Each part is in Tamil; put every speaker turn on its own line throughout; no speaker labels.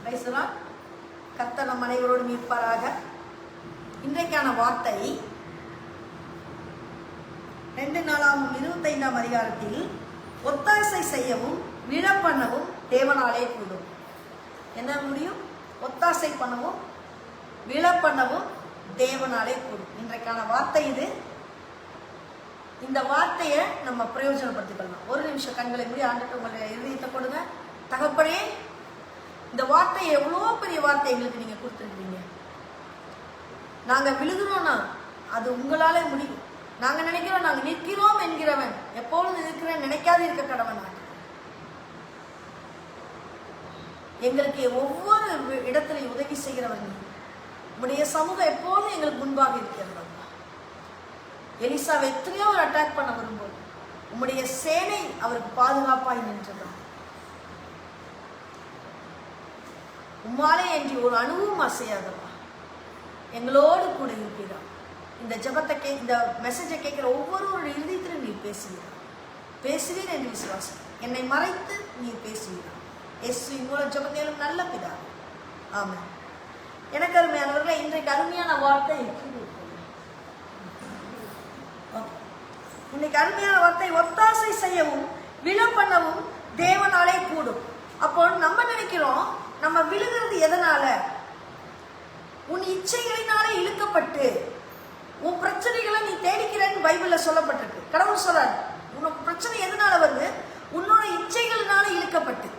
கர்த்தர் நம் அனைவரோடும் இருப்பாராக. இன்றைக்கான வார்த்தை 2 நாளாகமம் 25ஆம் அதிகாரத்தில் ஒத்தாசை செய்யவும் விழப்பண்ணவும் தேவனாலே கூடும். என்ன முடியும்? ஒத்தாசை பண்ணவும் விழப்பண்ணவும் தேவனாலே கூடும். இன்றைக்கான வார்த்தை இது. இந்த வார்த்தையை நம்ம பிரயோஜனப்படுத்திக் கொள்ளலாம். ஒரு நிமிஷம் கண்களை மூடி ஆண்டுட்டு உங்களுடைய இதயத்தை கொடுங்க. தகப்பனே, இந்த வார்த்தை எவ்வளோ பெரிய வார்த்தை எங்களுக்கு நீங்க கொடுத்துருக்கீங்க. நாங்க விழுகிறோம்னா அது உங்களாலே முடியும். நாங்க நினைக்கிறோம் நாங்க நிற்கிறோம் என்கிறவன் எப்பொழுது இருக்கிறேன் நினைக்காது இருக்க கடவன். எங்களுக்கு ஒவ்வொரு இடத்திலையும் உதவி செய்கிறவன் நீ. உங்களுடைய சமூகம் எப்போதும் எங்களுக்கு முன்பாக இருக்கிறது. எலிசாவை எத்தனையோ ஒரு அட்டாக் பண்ண வரும்போது உம்முடைய சேனை அவருக்கு பாதுகாப்பாய் நின்றதான். உம்மாலே என்று ஒரு அணுவும் அசையாதவா எங்களோடு கூட இருக்கிறார். இந்த ஜபத்தை இந்த மெசேஜை கேட்கிற ஒவ்வொருவருடைய இதயத்திலும் நீ பேசுவீர் என்று விசுவாசம். என்னை மறைத்து நீ பேசுவீர். இயேசுவின் மூலம் ஜபத்திலும் நல்ல பிதா. ஆமாம். எனக்கு அருமையானவர்களே, இன்றைக்கு அருமையான வார்த்தை இன்னைக்கு அருமையான வார்த்தை ஒத்தாசை செய்யவும் விழப்பண்ணவும் தேவனாலே கூடும். அப்போ நம்ம நினைக்கிறோம் நம்ம விழுகிறது எதனால? உன் இச்சைகளினாலே இழுக்கப்பட்டு உன் பிரச்சனைகளை நீ தேடிக்கிறேன்னு பைபிள்ல சொல்லப்பட்டிருக்கு. கடவுள் சொல்றாரு, உனக்கு பிரச்சனை எதனால வருது? உன்னோட இச்சைகளினால இழுக்கப்பட்டு.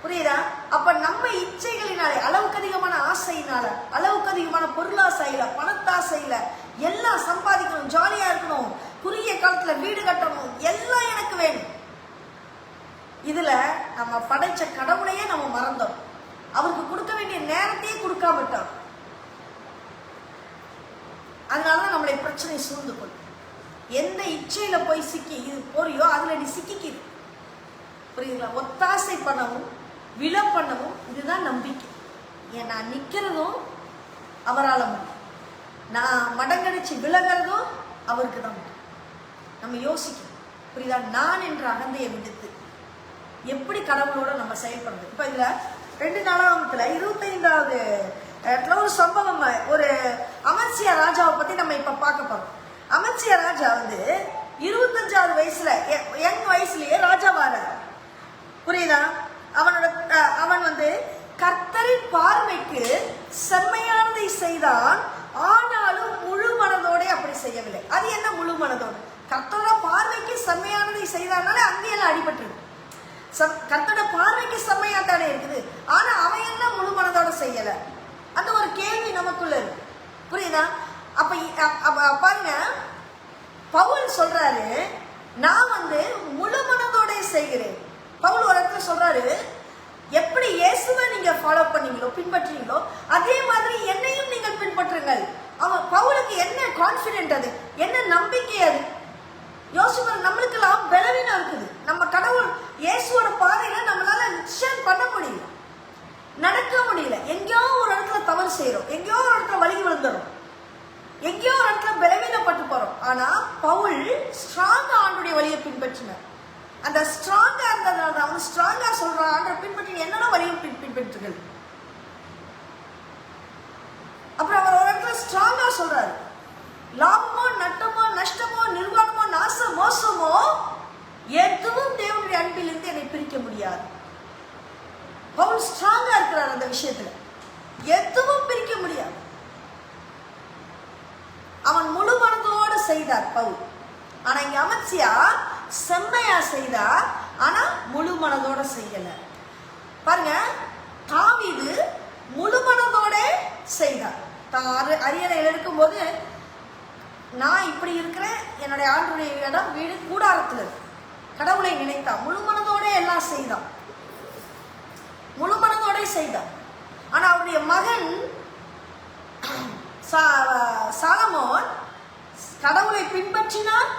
புரியுதா? அப்ப நம்ம இச்சைகளினாலே, அளவுக்கு அதிகமான ஆசையினால, அளவுக்கு அதிகமான பொருளாசையில, பணத்தாசையில, எல்லாம் சம்பாதிக்கணும், ஜாலியா இருக்கணும், குறுகிய காலத்துல வீடு கட்டணும், எல்லாம் எனக்கு வேணும். இதுல நம்ம படைச்ச கடவுளையே நம்ம மறந்தோம். அவருக்கு கொடுக்க வேண்டிய நேரத்தையே கொடுக்காம விட்டோம். அதனாலதான் நம்மளை பிரச்சனை சூழ்ந்து கொள்ளும். எந்த இச்சையில போய் சிக்கி இது போறியோ அதுல நீ சிக்கிக்கிது. புரியுதுங்களா? ஒத்தாசை பண்ணவும் விழ பண்ணவும் இதுதான் நம்பிக்கை. ஏன் நான் நிக்கிறதும் அவரால முடியும், நான் மடங்கடிச்சு விலகிறதும் அவருக்கு தான் முடியும். நம்ம யோசிக்கணும். புரியுதா? நான் என்ற அகந்தையை விடுத்து எப்படி கடவுளோட நம்ம செயல்படுறது. இப்ப இதுல 2 நாளாகமத்துல 25வது ஒரு சம்பவம், ஒரு அமத்சியா ராஜாவை பத்தி நம்ம இப்ப பார்க்க போறோம். அமத்சியா ராஜா 25வது வயசுல, யங் வயசுலயே ராஜாவாரார். புரியுதா? அவன் கர்த்தரின் பார்வைக்கு செம்மையானதை செய்தான், ஆனாலும் முழு மனதோட அப்படி செய்யவில்லை. அது என்ன முழு மனதோடு? கர்த்தரோட பார்வைக்கு செம்மையானதை செய்தானால அங்கேயெல்லாம் அடிபட்டுருக்கு. கர்த்தரோட பார்வைக்கு செம்மையாத்தானே இருக்குது, ஆனா அவன் எல்லாம் முழு மனதோட செய்யல. அந்த ஒரு கேள்வி நமக்குள்ள இருக்கு. புரியுதா? அப்ப பாருங்க, பவுல் சொல்றாரு, நான் முழு மனதோட செய்கிறேன். பவுல் ஒரு இடத்துல சொல்றாரு, எப்படி இயேசுவை நீங்க ஃபாலோ பண்ணீங்களோ, பின்பற்றீங்களோ, அதே மாதிரி என்னையும் நீங்கள் பின்பற்றுங்கள். அவன் பவுலுக்கு என்ன கான்பிடென்ட், அது என்ன நம்பிக்கை? அது யோசிச்சு நம்மளுக்கு எல்லாம் பலவீனம் இருக்குது. நம்ம கடவுள் இயேசுவோட பாதையில நம்மளால நிச்சயம் பண்ண முடியல, நடக்க முடியல. எங்கேயோ ஒரு இடத்துல தவறு செய்யறோம், எங்கேயோ ஒரு இடத்துல வலி விழுந்துடும், எங்கேயோ ஒரு இடத்துல பலவீனப்பட்டு போறோம். ஆனா பவுல் ஸ்ட்ராங்கா ஆண்டுடைய வழியை பின்பற்றினார். அந்த ஸ்ட்ராங்கா இருந்ததுனால அவன் ஸ்ட்ராங்கா சொல்றான், ஆண்டரை பின்பற்றி என்னென்ன வழியும் பின்பற்றுகள். அப்புறம் அவர் ஒரு இடத்துல ஸ்ட்ராங்கா சொல்றாரு, லாபமோ நட்டமோ நஷ்டமோ நிர்வாணமோ நாச மோசமோ எதுவும் தேவனுடைய அன்பிலிருந்து என்னை பிரிக்க முடியாது. பவுல் ஸ்ட்ராங்கா இருக்கிறார் அந்த விஷயத்துல, எதுவும் பிரிக்க முடியாது. அவன் முழு மனதோடு செய்தார் பவுல். ஆனா இங்க அமத்சியா செம்மையா செய்தார், ஆனா முழு மனதோட செய்யல. பாருங்க, தாவீது முழு மனதோட செய்தார். அரியணையில் இருக்கும் போது, நான் இப்படி இருக்கிறேன், என்னுடைய ஆண்டுடைய இடம் வீடு கூடாரத்தில் இருக்கு, கடவுளை நினைத்தான், முழு மனதோட எல்லாம் செய்தான், முழு மனதோட செய்தான். ஆனா அவருடைய மகன் சாலமோன் கடவுளை பின்பற்றினான்,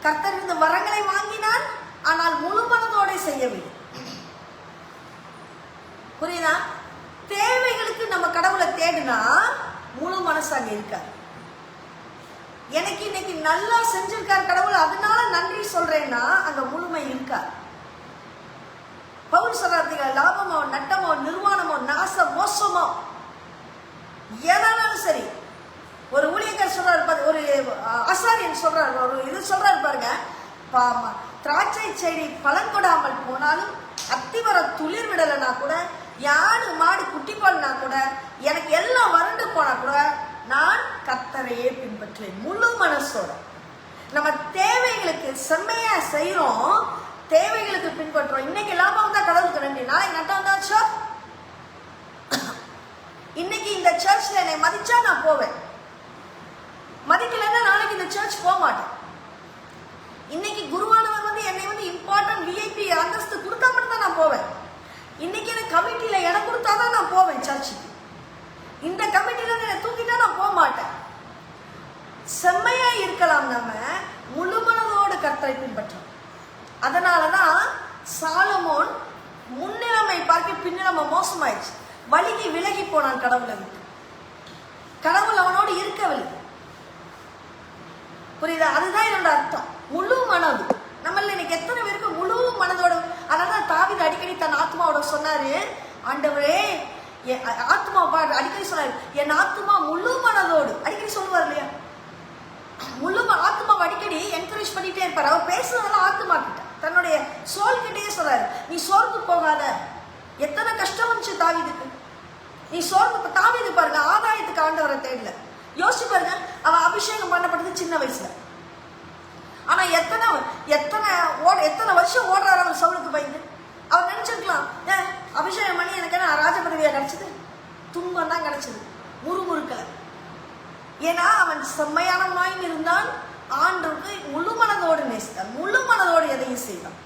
கர்த்தரிலிருந்து வரங்களை வாங்கினான், ஆனால் முழு மனதோட செய்யவில்லை. புரியுதா? தேவைகளுக்கு நம்ம கடவுளை தேடினா முழு மனசாக இருக்காரு. எனக்கு இன்னைக்கு நல்லா செஞ்சிருக்கார் கடவுள், அதனால நன்றி சொல்றேன்னா அங்க முழுமை இருக்கார். பவுல் சொல்றாரு, லாபமோ நட்டமோ நிர்வாணமோ எதானாலும் சரி. ஒரு ஊழியக்காரர் சொல்றாரு, ஒரு ஆசாரியன் சொல்றாரு, ஒரு இது சொல்றாரு பாருங்க, திராட்சை செடி பலன் கொடாமல் போனாலும் அத்திவர துளிர் விடலைன்னா கூட, யாடு மாடு குட்டி பால்னா கூட, எனக்கு எல்லாம் வறண்டு போனா கூட நான் கர்த்தரையே பின்பற்றுவேன் முழு மனசோட. நம்ம தேவைகளுக்கு செம்மையா செய்யறோம், தேவைகளுக்கு பின்பற்றுறோம். இன்னைக்கு லாபம் தான் கடவுளுக்கு நன்றி, நாளைக்கு நட்டம் வந்தாச்சோ. இன்னைக்கு இந்த சர்ச்ல என்னை மதிச்சா நான் போவேன், மதிக்கலைன்னா நாளைக்கு இந்த சர்ச் போக மாட்டேன். இன்னைக்கு குருவானவர் வந்து என்னை வந்து இம்பார்ட்டன்ட் விஐபி அந்தஸ்து கொடுத்தா மட்டும் தான் நான் போவேன். இன்னைக்கு எனக்கு கமிட்டியில இடம் கொடுத்தாதான் நான் போவேன் சர்ச்சுக்கு. இந்த கமிட்டில என்னை தூக்கிட்டா நான் போக மாட்டேன். செம்மையா இருக்கலாம், நம்ம முழு மனதோடு கர்த்தரை பின்பற்றோம். அதனாலதான் சாலமோன் முன்னிலைமை பார்க்க பின்னிலைமை மோசமாயிடுச்சு, வலிக்கு விலகி போனான் கடவுளை விட்டு. கடவுள் அவனோடு இருக்கவில்லை. புரியுதா? அதுதான் என்னோட அர்த்தம், முழு மனது. நம்மள இன்னைக்கு எத்தனை பேருக்கு முழு மனதோட. அதனாலதான் தாவீது அடிக்கடி தன் ஆத்மாவோட சொன்னாரு, ஆண்டவரே ஆத்மா அடிக்கடி சொன்னாரு, என் ஆத்மா முழு மனதோடு. அடிக்கடி சொல்லுவார் இல்லையா, முழு ஆத்மாவை அடிக்கடி என்கரேஜ் பண்ணிட்டே இருப்பார். அவர் பேசுறதெல்லாம் ஆத்மா கிட்ட, தன்னுடைய சோல் கிட்டே சொல்றாரு, நீ சோர்ந்து போகாத. எத்தனை கஷ்டம் வந்துச்சு தாவீதுக்கு, நீ சோர்ந்து. தாவீது பாருங்க, ஆதாயத்துக்கு ஆண்டவரை தேடல. யோசிச்சு பாருங்க, அவன் அபிஷேகம் பண்ணப்பட்டது சின்ன வயசுல. ஆனா எத்தனை வருஷம் ஓடுறாரு அவர் சவுலுக்கு பயந்து. அவர் நினைச்சிருக்கலாம், அபிஷேகம் பண்ணி எனக்கு என்ன ராஜ பதவியா கிடைச்சது? துன்பம் தான் கிடைச்சது, முறுமுறுக்கல. ஏன்னா அவன் செம்மையானவனாயும் இருந்தான், ஆண்டவருக்கு முழு மனதோடு நேசித்தான், முழு மனதோடு எதையும் செய்தான்.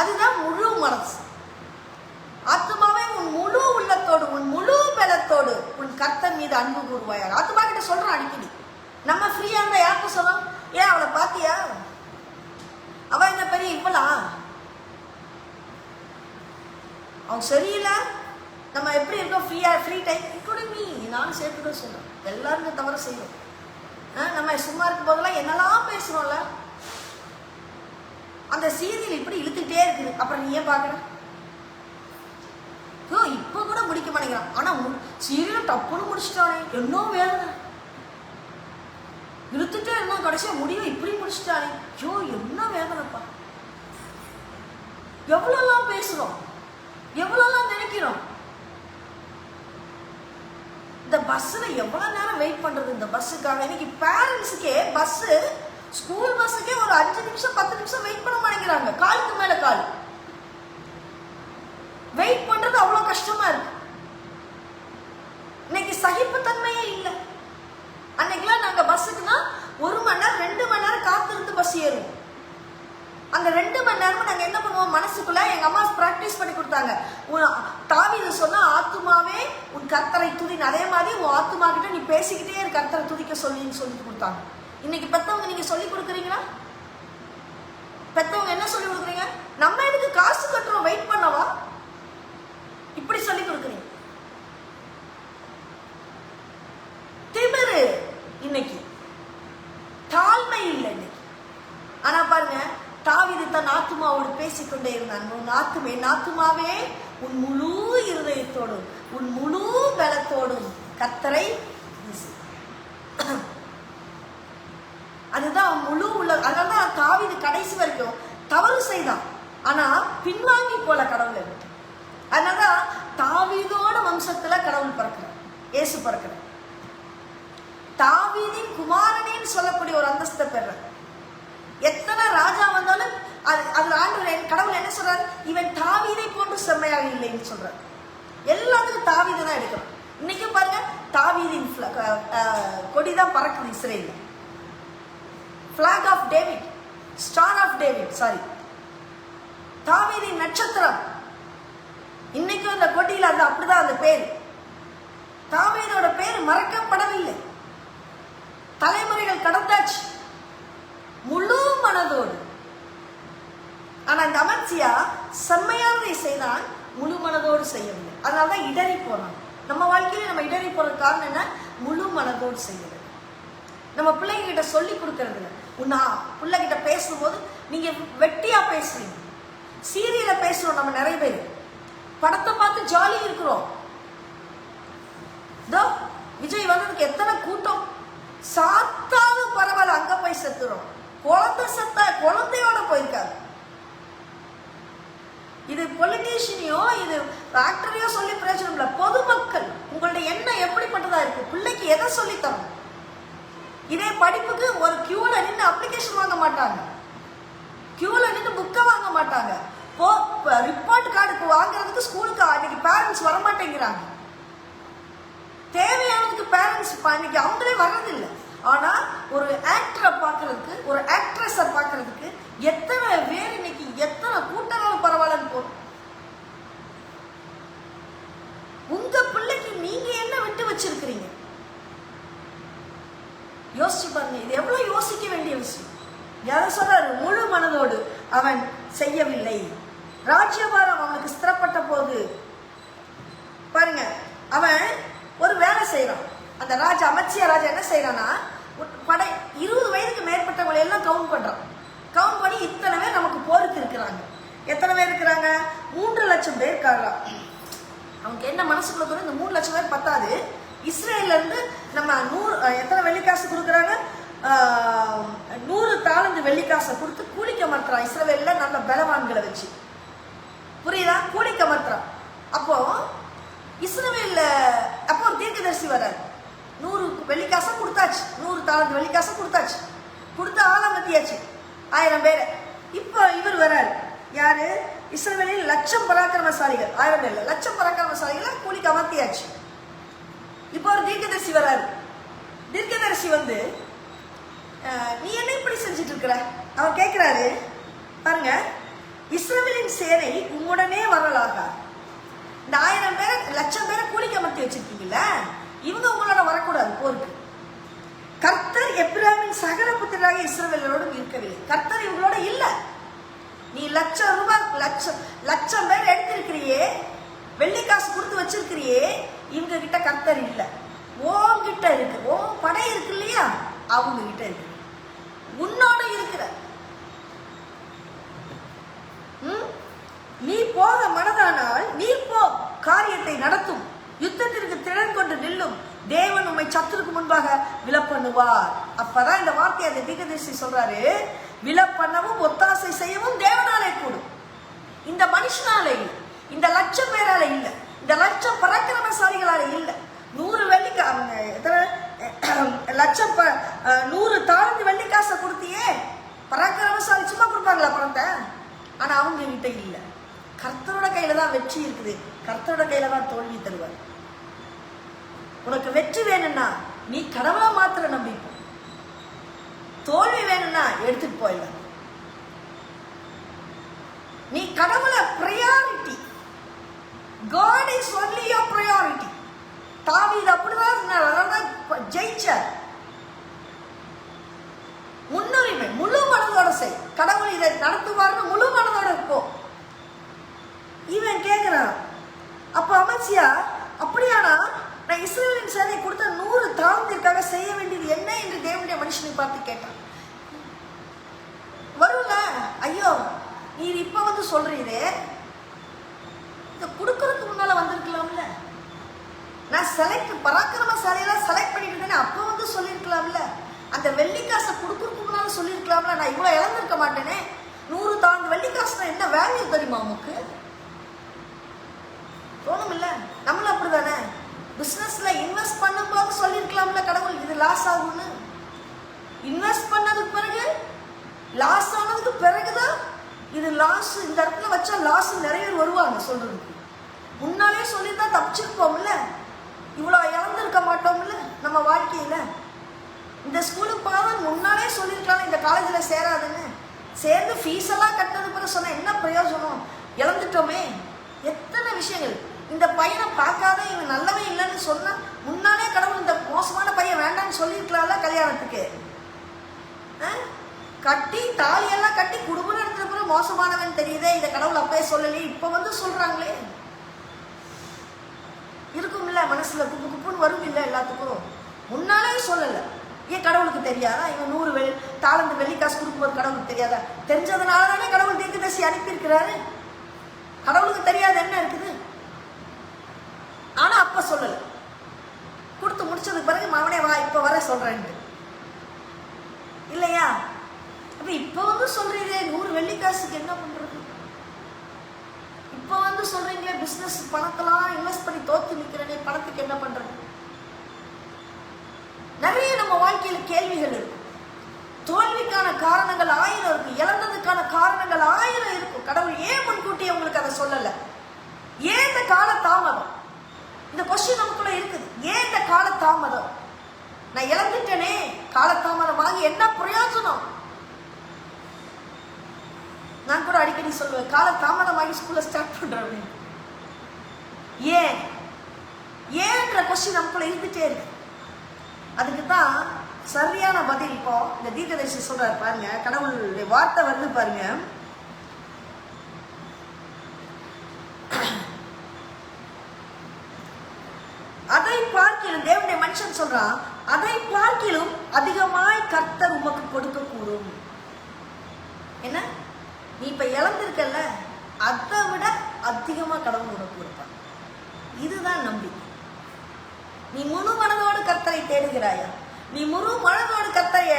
அதுதான் முழு மனசு. ஆத்மாவே உன் முழு உள்ளத்தோடு, உன் முழு பலத்தோடு உன் கர்த்தர் மீது அன்பு கூறுவாயார். ஆத்மா கிட்ட சொல்றான் அடிக்கடி. நம்ம ஃப்ரீயா இருந்தா யாருக்கும் சொல்லலாம், ஏன் அவளை பாத்தியா, அவ என்ன பெரிய இவ்வளா, அவன் சரியில்லை. நம்ம எப்படி இருக்கோம், ஃப்ரீ டைம் இன்க்ளூடிங் மீ, நானும் சேர்த்துதான் சொல்றேன். எல்லாரும் தவறு செய்யணும். நம்ம சும்மா இருக்கும் போதெல்லாம் என்னெல்லாம் பேசுறோம்ல, அந்த சீரியல் இப்படி இழுத்துட்டே இருக்குது. அப்புறம் நீ ஏன் பாக்குற, இப்ப கூட முடிக்க மாட்டேங்கிறான். ஆனா சீரியல் டப்புன்னு முடிச்சுட்டானே, என்ன வேதனை, இழுத்துட்டே இருந்தா கடைசியா முடியும் இப்படி முடிச்சுட்டானே, ஐயோ என்ன வேதனைப்பா. எவ்வளவு பேசுறோம், எவ்வளவு நினைக்கிறோம். இந்த பஸ்ல எவ்வளவு நேரம் வெயிட் பண்றது இந்த பஸ்ஸுக்காக. இன்னைக்கு பேரண்ட்ஸுக்கே பஸ், ஸ்கூல் பஸ்ஸுக்கே ஒரு 5 நிமிஷம் 10 நிமிஷம் வெயிட் பண்ண மாட்டேங்கிறாங்க. காலுக்கு மேல கால் வெயிட் பண்றது அவ்வளவு கஷ்டமா இருக்கு. இன்னைக்கு சகிப்புத்தன்மையே இல்லை. அன்னைக்கெல்லாம் நாங்க பஸ்ஸுக்குன்னா 1 மணி நேரம் 2 மணி நேரம் காத்திருந்து பஸ் ஏறுவோம். அந்த 2 மணி நேரமும் நாங்க என்ன பண்ணுவோம், மனசுக்குள்ள எங்க அம்மா பிராக்டிஸ் பண்ணி கொடுத்தாங்க. தாவீது சொன்னா, ஆத்துமாவே உன் கர்த்தரை துதி. அதே மாதிரி உன் ஆத்துமா கிட்ட நீ பேசிக்கிட்டே இரு, கர்த்தரை துதிக்க சொல்லி கொடுத்தாங்க. இன்னைக்கு பெத்தவங்க நீங்க சொல்லி கொடுக்குறீங்களா? பெத்தவங்க என்ன சொல்லி கொடுக்குறீங்க, நம்ம எதுக்கு காசு கட்டுறோம் வெயிட் பண்ணவா, இப்படி சொல்லி கொடுக்குறீங்க. திமிரு இன்னைக்கு, தாழ்மை இல்லை இன்னைக்கு. ஆனா பாருங்க, தாவீது தன் ஆத்துமாவோடு பேசிக்கொண்டே இருந்தான். உன் ஆத்துமாவே உன் முழு இருதயத்தோடும் உன் முழு பலத்தோடும் கர்த்தரை. அதுதான் முழு உள்ள. அதனாலதான் தாவீது கடைசி வரைக்கும் தவறு செய்தான், ஆனா பின்வாங்கி போல கடவுளை விட்டு. அதனாலதான் தாவீதோட வம்சத்துல கடவுள் பிறக்கிறார், இயேசு பிறக்கிறார். தாவீதின் குமாரனின்னு சொல்லக்கூடிய ஒரு அந்தஸ்தை பெற. எத்தனை ராஜா வந்தாலும் அதுல ஆண்டவர் கடவுள் என்ன சொல்றாரு, இவன் தாவீதை போன்று செம்மையாக இல்லைன்னு சொல்றாரு. எல்லாத்துக்கும் தாவீதை தான் எடுக்கணும். இன்னைக்கு பாருங்க, தாவீதின் கொடிதான் பறக்குது இஸ்ரேல்ல. Flag of David, star of David, sorry, தாவீதின் நட்சத்திரம். இன்னைக்கும் அந்த கொடியில அந்த அப்படிதான் அந்த பேர். தாவீதோட பேர் மறக்கப்படவில்லை, தலைமுறைகள் கடந்தாச்சு முழு மனதோடு. ஆனா இந்த அமத்சியா செம்மையானதை செய்தான், முழு மனதோடு செய்யவில்லை. அதனாலதான் இடறி போறான். நம்ம வாழ்க்கையில நம்ம இடறி போறது காரணம் என்ன, முழு மனதோடு செய்யறது. நம்ம பிள்ளைங்க கிட்ட சொல்லி கொடுக்கறது. உன்னா பிள்ளைகிட்ட பேசும்போது நீங்க வெட்டியா பேசுறீங்க. சீரியல பேசுறோம் நம்ம நிறைய பேர், படத்தை பார்த்து ஜாலி இருக்கிறோம். இதோ விஜய் வந்ததுக்கு எத்தனை கூட்டம், சாத்தாலும் பரவாயில்ல அங்க போய் செத்துறோம். குழந்தை செத்தா குழந்தையோட போயிருக்காரு. இது பொலிட்டீஷியனையோ இது ஆக்டரையோ சொல்லி பிரயோஜனம் இல்லை. பொதுமக்கள் உங்களுடைய எண்ணம் எப்படிப்பட்டதா இருக்கு, பிள்ளைக்கு எதை சொல்லி தரணும்? இதே படிப்புக்கு ஒரு கியூல நின்று அப்ளிகேஷன் வாங்க மாட்டாங்க, கியூல நின்று புக்கை வாங்க மாட்டாங்க. ரிப்போர்ட் கார்டுக்கு வாங்குறதுக்கு ஸ்கூலுக்கு அன்னைக்கு பேரண்ட்ஸ் வரமாட்டேங்கிறாங்க. தேவையானதுக்கு பேரண்ட்ஸ் இன்னைக்கு அவங்களே வர்றதில்லை. ஆனா ஒரு ஆக்டரை பார்க்கறதுக்கு, ஒரு ஆக்ட்ரஸை பார்க்கறதுக்கு எத்தனை பேர் இன்னைக்கு எத்தனை கூட்டங்களும் பரவாயில்லன்னு போறோம். உங்க பிள்ளைக்கு நீங்க என்ன விட்டு வச்சிருக்கிறீங்க யோசிச்சு பாருங்க. இது எவ்வளவு யோசிக்க வேண்டிய விஷயம். யார சொல்றாரு, முழு மனதோடு அவன் செய்யவில்லை. ராஜ்யபாரம் அவனுக்கு ஸ்திரப்பட்ட போது பாருங்க, அவன் ஒரு வேலை செய்யறான். அந்த ராஜா அமைச்சியா ராஜா என்ன செய்யறான்னா, படை 20 வயதுக்கு மேற்பட்டவங்களை எல்லாம் கவுண்ட் பண்றான். கவுண்ட் பண்ணி இத்தனை பேர் நமக்கு போருக்கு இருக்கிறாங்க. எத்தனை பேர் இருக்கிறாங்க? 3 லட்சம் பேர் இருக்காங்க. அவனுக்கு என்ன மனசுக்குள்ள தோணும், இந்த 3 லட்சம் பேர் பத்தாது, இஸ்ரேல்ல இருந்து நம்ம 100 எத்தனை வெள்ளிக்காசு கொடுக்குறாங்க, 100 தாளந்து வெள்ளிக்காசை கொடுத்து கூலிக்க மறுத்துறான். இஸ்ரேல்ல நல்ல பலவான்களை வச்சு, புரியுதா, கூலிக்க மறுத்துறான். அப்போ இஸ்ரவேல்ல அப்போ ஒரு தீர்க்கதரிசி வர்றாரு. 100 வெள்ளிக்காசை கொடுத்தாச்சு, 100 தாளந்து வெள்ளிக்காசை கொடுத்தாச்சு, கொடுத்து ஆளாமத்தியாச்சு 1000 பேரை. இப்போ இவர் வர்றாரு, யாரு, இஸ்ரவேலில் 1,00,000 பராக்கிரமசாலிகள், 1000 பேர் இல்லை, 1,00,000 பராக்கிரமசாலிகளை கூலிக்கு அமர்த்தியாச்சு. இப்போ ஒரு தீர்க்கதரிசி வர்றாரு. தீர்க்கதரிசி வந்து, நீ என்ன இப்படி செஞ்சுட்டு இருக்கிற? அவர் கேட்கிறாரு பாருங்க, இஸ்ரவேலின் சேனை உம்முடனே வரலாக. இந்த 1000 பேரை 1,00,000 பேரை கூலிக்கு அமர்த்தி வச்சிருக்கீங்கல்ல, இவங்க உங்களோட வரக்கூடாது போருக்கு. கர்த்தர் எப்பிராமின் சகல புத்திராக இஸ்ரவேலரோடும் இருக்கவில்லை. கர்த்தர் இவங்களோட இல்ல. நீ 1,00,000 ரூபாய் 1,00,000 பேர் எடுத்திருக்கிறியே, வெள்ளிக்காசு கொடுத்து வச்சிருக்கிறியே, இவங்க கிட்ட கர்த்தர் இல்ல. உன்கிட்ட இருக்கு, ஓ படை இருக்கு இல்லையா, அவங்க கிட்ட இருக்கு, உன்னோட இருக்கிற. நீ போக மனதானால் நீ போ, காரியத்தை நடத்தும், யுத்தத்திற்கு திறன் கொண்டு நில்லும், தேவன் உம்மை சத்துருக்கு முன்பாக விலப்பண்ணுவார். அப்பதான் இந்த வார்த்தையை அந்த தீர்க்கதரிசி சொல்றாரு, விலப்பண்ணவும் ஒத்தாசை செய்யவும் தேவனாலே கூடும். இந்த மனுஷனால இல்ல, இந்த 1,00,000 பேரால இல்ல, இந்த 1,00,000 பராக்கிரமசாலிகளால இல்ல. 100 தாழ்ந்து வெள்ளிக்காசை கொடுத்தியே, பராக்கிரமசாலி சும்மா கொடுப்பாங்களா பணத்தை? ஆனா அவங்க கிட்ட இல்ல. கர்த்தரோட கையில தான் வெற்றி இருக்குது, கர்த்தரோட கையில தான் தோல்வி தருவார். உனக்கு வெற்றி வேணும்னா நீ கடவுளை மாத்திர நம்பிப்போ, தோல்வி வேணும்னா எடுத்துட்டு போயிடலாம். நீ கடவுளை priority, God is only your priority. தாவீது அப்படிதான் ஜெயிச்சார். முன்னுரிமை முழு மனதோட செய், கடவுள் இதை நடத்துவார்னு முழு மனதோட போ. இவன் கேட்கிறான், அப்ப அமைச்சியா, அப்படியானா நான் இஸ்ரவேலின் சேனை கொடுத்த 100 தாளந்திற்காக செய்ய வேண்டியது என்ன என்று தேவனுடைய மனுஷனை பார்த்து கேட்டான். வரும்ல, ஐயோ நீர் இப்ப வந்து சொல்றீரே, இதை கொடுக்கறதுக்கு முன்னால வந்திருக்கலாம்ல, நான் பராக்கிரமசாலியெல்லாம் செலக்ட் பண்ணிட்டு அப்போ வந்து சொல்லியிருக்கலாம்ல, அந்த வெள்ளிக்காசை கொடுக்கறதுக்கு முன்னால சொல்லியிருக்கலாம்ல, நான் இவ்வளவு இழந்திருக்க மாட்டேனே. 100 தாளந்து வெள்ளிக்காசுனா என்ன வேல்யூ தெரியுமா உனக்கு? தோணும் இல்ல? நம்மளும் அப்படிதானே, பிசினஸ்ல இன்வெஸ்ட் பண்ணும்போது சொல்லியிருக்கலாம்ல கடவுள் இது லாஸ் ஆகும்னு. இன்வெஸ்ட் பண்ணதுக்கு பிறகு லாஸ் ஆனதுக்கு பிறகுதான் இது லாஸ், இந்த இடத்துல வச்சா லாஸ் நிறைய பேர் வருவாங்க சொல்றதுக்கு. முன்னாலே சொல்லியிருந்தா தப்பிச்சிருப்போம்ல, இவ்வளவு இழந்திருக்க மாட்டோம்ல நம்ம வாழ்க்கையில. இந்த ஸ்கூலுக்கு போகாமல் முன்னாலே சொல்லியிருக்கலாம் இந்த காலேஜ்ல சேராதுன்னு, சேர்ந்து ஃபீஸ் எல்லாம் கட்டது பிறகு சொன்ன என்ன பிரயோஜனம், இழந்துட்டோமே. எத்தனை விஷயங்கள். இந்த பையனை பார்க்காத இவன் நல்லவே இல்லைன்னு சொன்னா முன்னாலே கடவுள் இந்த மோசமான பையன் வேண்டாம்னு சொல்லியிருக்கலாம்ல கல்யாணத்துக்கு. கட்டி தாலியெல்லாம் கட்டி குடும்பம் நடத்துற பிறகு மோசமானவன் தெரியுதே, இதை கடவுள் அப்பயே சொல்லலையே, இப்ப வந்து சொல்றாங்களே. இருக்கும்ல மனசுல குப்பு குப்புன்னு வரும் இல்ல எல்லாத்துக்கும். முன்னாலே சொல்லல, ஏன் கடவுளுக்கு தெரியாதா? இவன் 100 தாளந்து வெள்ளிக்காசு கொடுக்கும்போது கடவுளுக்கு தெரியாதா? தெரிஞ்சதுனால தானே கடவுள் தீர்க்கதரிசி அனுப்பியிருக்கிறாரு. கடவுளுக்கு தெரியாது என்ன இருக்குது? ஆனா அப்ப சொல்லல. வருஷத்துக்கு பிறகு மவனே வா இப்ப வர சொல்றேன் இல்லையா? அப்ப இப்ப வந்து சொல்றீங்க 100 வெள்ளிக்காசுக்கு என்ன பண்றது? இப்ப வந்து சொல்றீங்க பிசினஸ் பணத்தெல்லாம் இன்வெஸ்ட் பண்ணி தோத்து நிக்கிறேனே, பணத்துக்கு என்ன பண்றது? நிறைய நம்ம வாழ்க்கையில கேள்விகள் இருக்கும். தோல்விக்கான காரணங்கள் 1000 இருக்கு, இழந்ததுக்கான காரணங்கள் 1000 இருக்கும். கடவுள் ஏன் முன்கூட்டி உங்களுக்கு அதை சொல்லல? ஏன் இந்த கால தாமதம்? இந்த கொஸ்டின் நமக்குள்ள இருக்குது. ஏன் இந்த கால தாமதம்? நான் இழந்துட்டேனே, காலதாமதமாகி என்ன பிரயோஜனம்? நான் கூட அடிக்கடி சொல்லுவேன், கால தாமதமாகி ஸ்கூல்ல ஸ்டார்ட் பண்றேன். ஏன் ஏன்ற கொஸ்டின் நமக்குள்ள இருந்துட்டே இருக்கு. அதுக்கு தான் சரியான பதில் இப்போ இந்த தீர்க்கதரிசி சொல்றாரு பாருங்க. கடவுளுடைய வார்த்தை வந்து பாருங்க, அதை பார்க்கிலும் தேவனுடைய மனுஷன் சொல்றான், அதை பார்க்கிலும் அதிகமாய் கர்த்தர் உமக்கு கொடுக்க கூடும். என்ன நீ இப்ப இழந்திருக்கல, அதை விட அதிகமா கடவுள் உனக்கு கொடுப்பான். இதுதான் நம்பிக்கை. நீ முழு மனதோடு கர்த்தரை தேடுகிறாயா? நீ முழு மனதோடு கர்த்தரை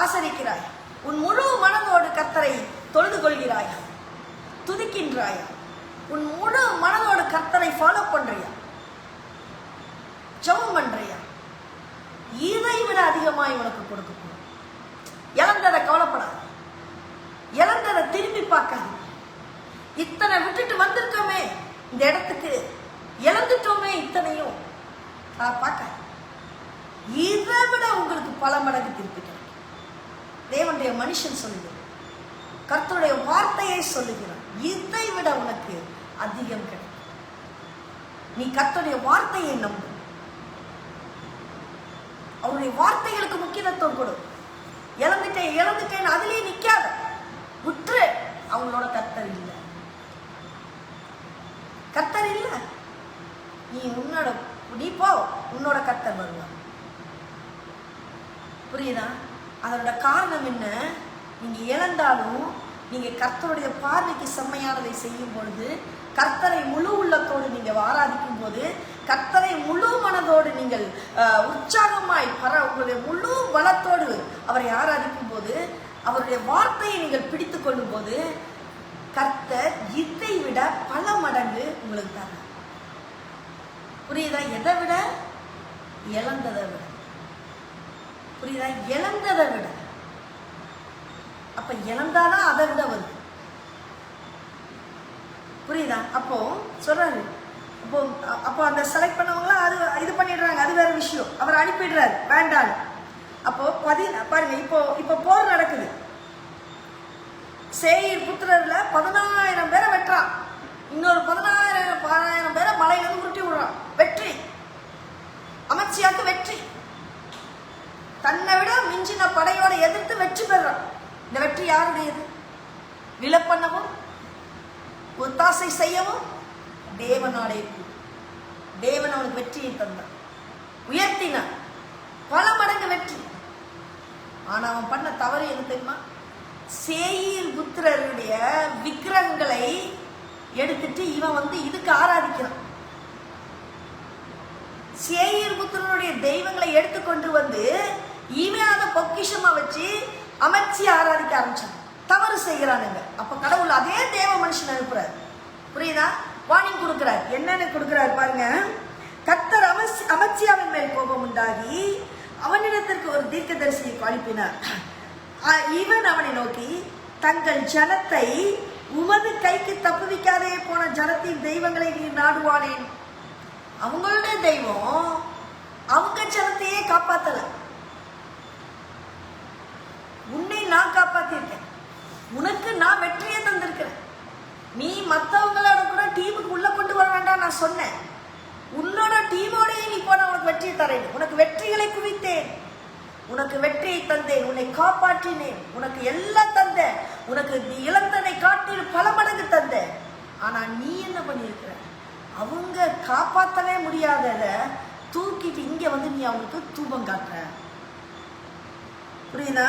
ஆசரிக்கிறாய்? உன் முழு மனதோடு கர்த்தரை தொழுது கொள்கிறாயா? துதிக்கின்றாயா? உன் முழு மனதோடு கர்த்தரை ஃபாலோ பண்றியா? ஜெபம் பண்றியா? இதை விட அதிகமாய் உனக்கு கொடுக்கப்படும். இழந்ததை கவலைப்படாது, இழந்ததை திரும்பி பார்க்காது. இத்தனை விட்டுட்டு வந்திருக்கோமே இந்த இடத்துக்கு, இழந்துட்டோமே இத்தனையும் பார்க்க, இதை விட உங்களுக்கு பல மடங்கு திருப்பி கிடைக்கும். தேவனுடைய மனுஷன் சொல்லுகிறார், கர்த்தருடைய வார்த்தையை சொல்லுகிறார், இதை விட உனக்கு அதிகம் கிடைக்கும். நீ கர்த்தருடைய வார்த்தையை நம்பு, அவருடைய வார்த்தைகளுக்கு முக்கியத்துவம் கொடு. இழந்துட்டேன் அதுலயே நிக்காத, விட்டுரு. அவங்களோட கர்த்தர் இல்லை, கர்த்தர் இல்ல. நீ போ, உன்னோட கர்த்தர் வருவார். புரியுதா? அதோட காரணம் என்ன? நீங்க இழந்தாலும் நீங்க கர்த்தருடைய பார்வைக்கு செம்மையானதை செய்யும் பொழுது, கர்த்தரை முழு உள்ளத்தோடு நீங்க ஆராதிக்கும் போது, கர்த்தரை முழு மனதோடு நீங்கள் உற்சாகமாய் உங்களுடைய முழு பலத்தோடு அவரை ஆராதிக்கும் போது, அவருடைய வார்த்தையை நீங்கள் பிடித்து கொள்ளும் போது, கர்த்தர் இதை விட பல மடங்கு உங்களுக்கு தர. புரியுதா? எதை விட? இழந்ததை விட. புரியுதா? இழந்ததை விட. அப்ப இழந்தாதான் அதை விட வருது. புரியுதா? அப்போ சொல்றாரு, அப்போ அந்த செலக்ட் பண்ணவங்களாம் அது இது பண்ணிடுறாங்க, அது வேற விஷயம். அவர் அனுப்பிடுறாரு வேண்டாம். அப்போ பாருங்க, இப்போ போர் நடக்குது. சேயீர் புத்திரர்ல 10000 பேரை வெட்டுறான், இன்னொரு 10000 பேரை மலையிலிருந்து உருட்டி விடுறான். வெற்றி, அமர்ச்சியாக்கு வெற்றி. தன்னை விட மிஞ்சின படையோட எதிர்த்து வெற்றி பெறான். இந்த வெற்றி யாருடையது? விலப்பண்ணவும் ஒத்தாசை செய்யவும் தேவனாலே. தேவன் அவனுக்கு வெற்றியை தந்தான், உயர்த்தினான், பல மடங்கு வெற்றி. ஆனா அவன் பண்ண தவறு என்ன தெரியுமா? சேயீர் புத்திரருடைய விக்கிரகங்களை எடுத்துட்டு இவன் வந்து இதுக்கு ஆராதிக்கிறான். சேயீர் புத்திரனுடைய தெய்வங்களை எடுத்துக்கொண்டு வந்து இவன் அதை பொக்கிஷமா வச்சு அமைச்சி ஆராதிக்க ஆரம்பிச்சான். தவறு செய்கிறானுங்க. அப்ப கடவுள் அதே தேவ மனுஷன் அனுப்புறாரு. புரியுதா? வார்னிங் கொடுக்கிறார். என்னன்னு கொடுக்கிறாரு பாருங்க. கர்த்தர் அமத்சியாவின் மேல் கோபம் உண்டாகி அவனிடத்திற்கு ஒரு தீர்க்கதரிசியை அனுப்பினார். இவன் அவனை நோக்கி, தங்கள் ஜனத்தை உமது கைக்கு தப்புவிக்காதே போன ஜனத்தின் தெய்வங்களை நீ நாடுவானேன். அவங்களுடைய தெய்வம் அவங்க ஜனத்தையே காப்பாத்தல, உன்னை நான் காப்பாத்திருக்கேன், உனக்கு நான் வெற்றியை தந்திருக்கிறேன். நீ மற்றவங்களோட கூட டீமுக்கு உள்ள கொண்டு வர வேண்டாம் நான் சொன்னேன். உன்னோட டீமோடய நீ போன உனக்கு வெற்றியை தரேன், உனக்கு வெற்றிகளை குவித்தேன், உனக்கு வெற்றியை தந்தேன், உன்னை காப்பாற்றினேன், உனக்கு எல்லாம் தந்தேன், உனக்கு நீ இழந்தனை காட்டில் பல மடங்கு தந்தேன். ஆனா நீ என்ன பண்ணியிருக்கிற? அவங்க காப்பாற்றவே முடியாதத தூக்கிட்டு இங்க வந்து நீ அவங்களுக்கு தூபம் காட்டுற. புரியுதா?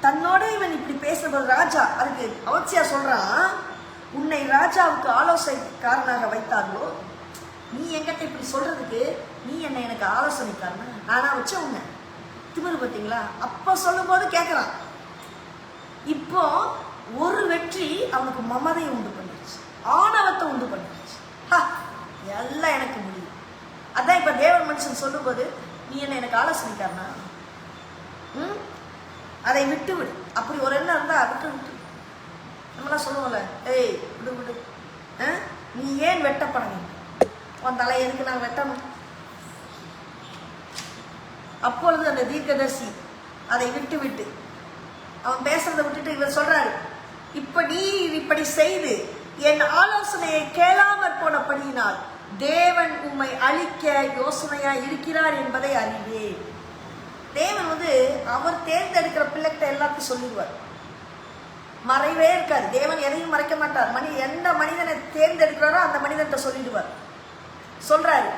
தன்னோட இவன் இப்படி பேசுறது ராஜா. அதுக்கு அவசியா சொல்றான், உன்னை ராஜாவுக்கு ஆலோசனைக்காரனாக வைத்தார்களோ, நீ என்கிட்ட இப்படி சொல்றதுக்கு நீ என்ன எனக்கு ஆலோசனைக்காரனா? நானா வச்ச உன்னை திமிரு பார்த்தீங்களா? அப்ப சொல்லும் போது கேட்கறான். இப்போ ஒரு வெற்றி அவனுக்கு மமதையை உண்டு பண்ணிடுச்சு, ஆணவத்தை உண்டு பண்ணிடுச்சு. எல்லாம் எனக்கு முடியும். அதான் இப்ப தேவன் மனுஷன் சொல்லும் போது நீ என்ன எனக்கு ஆலோசனைக்காரனா? அதை விட்டு விடு. அப்படி ஒரு எண்ணம் இருந்தா விட்டு விட்டு. நம்மளாம் சொல்லுவோம்ல, ஏய் விடு விடு, நீ ஏன் வெட்டப்பட வேண்டும்? உன் தலை எதுக்கு நான் வெட்டணும்? அப்பொழுது அந்த தீர்க்கதரிசி அதை விட்டு விட்டு அவன் பேசுறதை விட்டுட்டு இவர் சொல்றாரு, இப்ப நீ இப்படி செய்து என் ஆலோசனையை கேளாமற் போனபடியினால் தேவன் உம்மை அழிக்க யோசனையா இருக்கிறார் என்பதை அறிவேன். தேவன் அவர் தேர்ந்தெடுக்கிற பிள்ளைகிட்ட எல்லாத்தையும் சொல்லிடுவார். மறைவே இருக்காது. தேவன் எதையும் மறைக்க மாட்டார். எந்த மனிதனை தேர்ந்தெடுக்கிறாரோ அந்த மனிதன்கிட்ட சொல்லிடுவார். சொல்றாரு,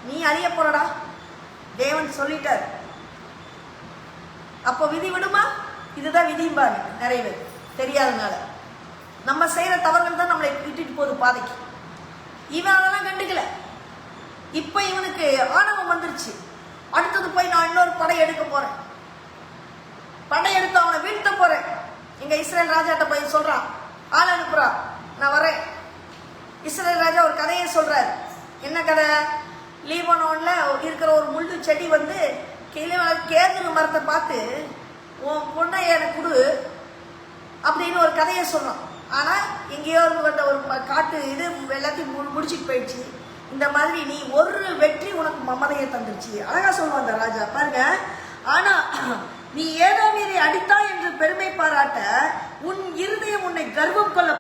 நீ அழிய போறடா, தேவன் சொல்லிட்டார். அப்போ விதி விடுமா? இதுதான் விதிம்பாங்க நிறைய பேர் தெரியாதனால. நம்ம செய்யற தவறுகள் தான் நம்மளை விட்டுட்டு போகுது பாதைக்கு. இவன் அதெல்லாம் கண்டுக்கல. இப்ப இவனுக்கு ஆணவம் வந்துருச்சு. அடுத்தது போய் நான் இன்னொரு படை எடுக்க போறேன், படை எடுத்து அவனை வீழ்த்த போறேன். எங்க இஸ்ரேல் ராஜாட்ட போய் சொல்றான், ஆள் அனுப்புறா, நான் வரேன். இஸ்ரேல் ராஜா ஒரு கதையை சொல்றாரு. என்ன கதை? லீபனோன்ல இருக்கிற ஒரு முள்ளு செடி கேதுரு மரத்தை பார்த்து உன் பொண்ணை எனக்கு கொடு அப்படின்னு ஒரு கதையை சொல்றான். ஆனா எங்கேயோ வந்த ஒரு காட்டு இது எல்லாத்தையும் முடிச்சுட்டு போயிடுச்சு. இந்த மாதிரி நீ ஒரு வெற்றி உனக்கு மமதையை தந்துருச்சு. அழகா சொல்லுவான் அந்த ராஜா பாருங்க. ஆனா நீ ஏதோ மீறி அடித்தா என்று பெருமை பாராட்ட உன் இருதயம் உன்னை கர்வம் கொள்ள